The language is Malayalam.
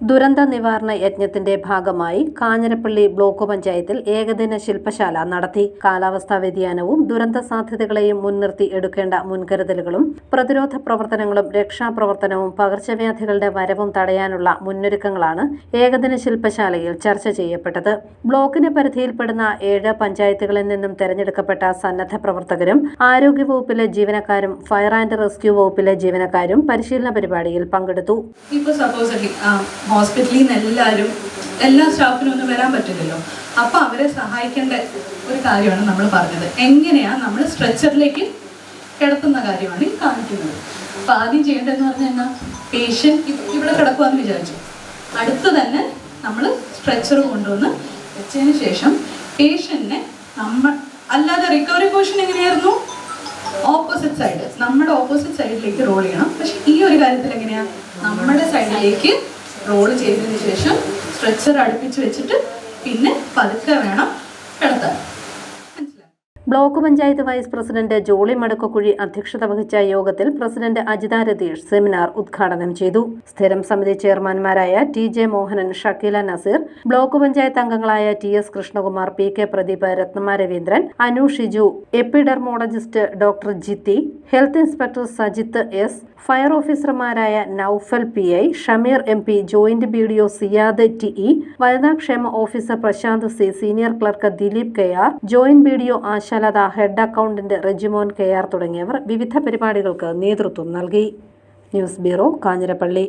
ദുരന്ത നിവാരണ യജ്ഞത്തിന്റെ ഭാഗമായി കാഞ്ഞിരപ്പള്ളി ബ്ലോക്ക് പഞ്ചായത്തിൽ ഏകദിന ശില്പശാല നടത്തി. കാലാവസ്ഥാ വ്യതിയാനവും ദുരന്ത സാധ്യതകളെയും മുൻനിർത്തി എടുക്കേണ്ട മുൻകരുതലുകളും പ്രതിരോധ പ്രവർത്തനങ്ങളും രക്ഷാപ്രവർത്തനവും പകർച്ചവ്യാധികളുടെ വരവും തടയാനുള്ള മുന്നൊരുക്കങ്ങളാണ് ഏകദിന ശില്പശാലയിൽ ചർച്ച ചെയ്യപ്പെട്ടത്. ബ്ലോക്കിന് പരിധിയിൽപ്പെടുന്ന 7 പഞ്ചായത്തുകളിൽ നിന്നും തെരഞ്ഞെടുക്കപ്പെട്ട സന്നദ്ധ പ്രവർത്തകരും ആരോഗ്യവകുപ്പിലെ ജീവനക്കാരും ഫയർ ആൻഡ് റെസ്ക്യൂ വകുപ്പിലെ ജീവനക്കാരും പരിശീലന പരിപാടിയിൽ പങ്കെടുത്തു. ഹോസ്പിറ്റലിൽ നിന്ന് എല്ലാ സ്റ്റാഫിനും ഒന്നും വരാൻ പറ്റില്ലല്ലോ. അപ്പോൾ അവരെ സഹായിക്കേണ്ട ഒരു കാര്യമാണ് നമ്മൾ പറഞ്ഞത്. എങ്ങനെയാണ് നമ്മൾ സ്ട്രെച്ചറിലേക്ക് കിടത്തുന്ന കാര്യമാണ് ഈ കാണിക്കുന്നത്. അപ്പോൾ ആദ്യം ചെയ്യേണ്ടതെന്ന് പറഞ്ഞാൽ പേഷ്യൻ്റ് ഇവിടെ കിടക്കുവാന്ന് വിചാരിച്ചു. അടുത്ത് തന്നെ നമ്മൾ സ്ട്രെച്ചർ കൊണ്ടുവന്ന് വെച്ചതിന് ശേഷം പേഷ്യൻറ്റിനെ അല്ലാതെ റിക്കവറി പൊസിഷൻ എങ്ങനെയായിരുന്നു? ഓപ്പോസിറ്റ് സൈഡ്, നമ്മുടെ ഓപ്പോസിറ്റ് സൈഡിലേക്ക് റോൾ ചെയ്യണം. പക്ഷെ ഈ ഒരു കാര്യത്തിൽ എങ്ങനെയാണ്? നമ്മുടെ സൈഡിലേക്ക് റോൾ ചെയ്തതിന് ശേഷം സ്ട്രെച്ചർ അടുപ്പിച്ച് വെച്ചിട്ട് പിന്നെ പതുക്കെ വേണം കിടത്താൻ. Block panchayat vice president Jolly Madakkakuzhi അധ്യക്ഷത വഹിച്ച യോഗത്തിൽ പ്രസിഡന്റ് അജിത രതീഷ് സെമിനാർ ഉദ്ഘാടനം ചെയ്തു. സ്ഥിരം സമിതി ചെയർമാൻമാരായ TJ മോഹനൻ, ഷക്കീല നസീർ, ബ്ലോക്ക് പഞ്ചായത്ത് അംഗങ്ങളായ TS Krishnakumar, PK Pradeep, Rathnamma Raveendran, Anu Shiju, epidemiologist doctor Jithi, health inspector Sajith S, fire ഓഫീസർമാരായ Noufal PI, Shameer MP, joint BDO Siyad TE, വനിതാക്ഷേമ officer Prashanth C, senior clerk Dileep KR, joint BDO Ashalatha, head accountant Rejimon KR തുടങ്ങിയവർ വിവിധ പരിപാടികൾക്ക് നേതൃത്വം നൽകി. News bureau, Kanjirappally.